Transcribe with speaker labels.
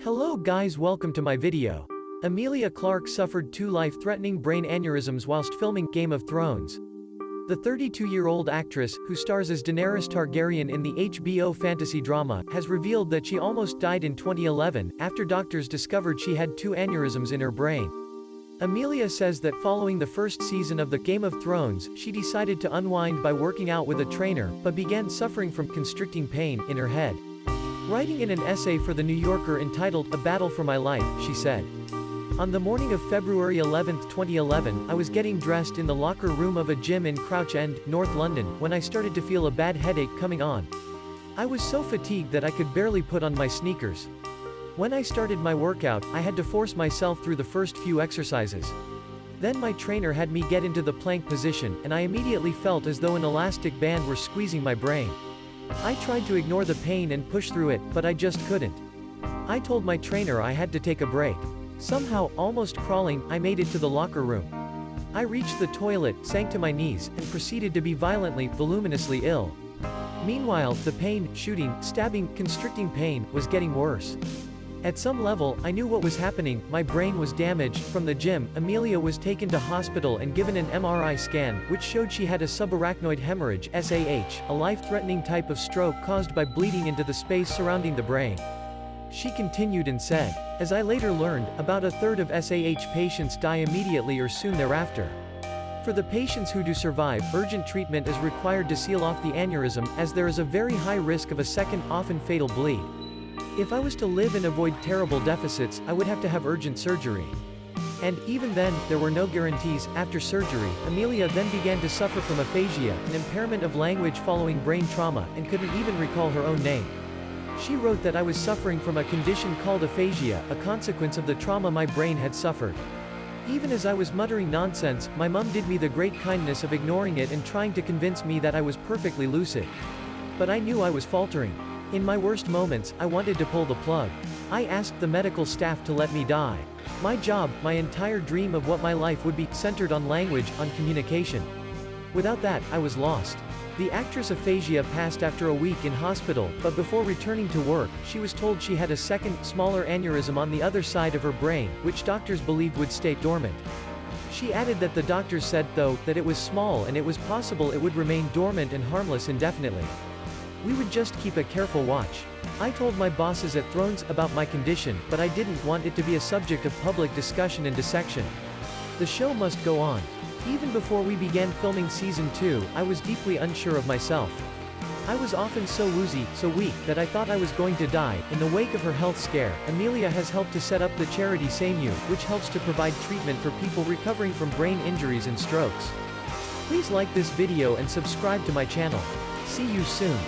Speaker 1: Hello guys, welcome to my video. Emilia Clarke suffered 2 life-threatening brain aneurysms whilst filming Game of Thrones. The 32-year-old actress, who stars as Daenerys Targaryen in the HBO fantasy drama, has revealed that she almost died in 2011, after doctors discovered she had 2 aneurysms in her brain. Emilia says that following the first season of the Game of Thrones, she decided to unwind by working out with a trainer, but began suffering from constricting pain in her head. Writing in an essay for The New Yorker entitled, "A Battle for My Life," she said, "On the morning of February 11, 2011, I was getting dressed in the locker room of a gym in Crouch End, North London, when I started to feel a bad headache coming on. I was so fatigued that I could barely put on my sneakers. When I started my workout, I had to force myself through the first few exercises. Then my trainer had me get into the plank position, and I immediately felt as though an elastic band were squeezing my brain. I tried to ignore the pain and push through it, but I just couldn't. I told my trainer I had to take a break. Somehow, almost crawling, I made it to the locker room. I reached the toilet, sank to my knees, and proceeded to be violently, voluminously ill. Meanwhile, the pain, shooting, stabbing, constricting pain, was getting worse. At some level, I knew what was happening. My brain was damaged. From the gym, Emilia was taken to hospital and given an MRI scan, which showed she had a subarachnoid hemorrhage (SAH), a life-threatening type of stroke caused by bleeding into the space surrounding the brain. She continued and said, "As I later learned, about a third of SAH patients die immediately or soon thereafter. For the patients who do survive, urgent treatment is required to seal off the aneurysm, as there is a very high risk of a second, often fatal bleed. If I was to live and avoid terrible deficits, I would have to have urgent surgery. And, even then, there were no guarantees." After surgery, Emilia then began to suffer from aphasia, an impairment of language following brain trauma, and couldn't even recall her own name. She wrote that I was suffering from a condition called aphasia, a consequence of the trauma my brain had suffered. Even as I was muttering nonsense, my mum did me the great kindness of ignoring it and trying to convince me that I was perfectly lucid. But I knew I was faltering. In my worst moments, I wanted to pull the plug. I asked the medical staff to let me die. My job, my entire dream of what my life would be, centered on language, on communication. Without that, I was lost." The actress' aphasia passed after a week in hospital, but before returning to work, she was told she had a second, smaller aneurysm on the other side of her brain, which doctors believed would stay dormant. She added that the doctors said, though, that it was small and it was possible it would remain dormant and harmless indefinitely. "We would just keep a careful watch. I told my bosses at Thrones about my condition, but I didn't want it to be a subject of public discussion and dissection. The show must go on. Even before we began filming season 2, I was deeply unsure of myself. I was often so woozy, so weak, that I thought I was going to die." In the wake of her health scare, Emilia has helped to set up the charity SameU, which helps to provide treatment for people recovering from brain injuries and strokes. Please like this video and subscribe to my channel. See you soon.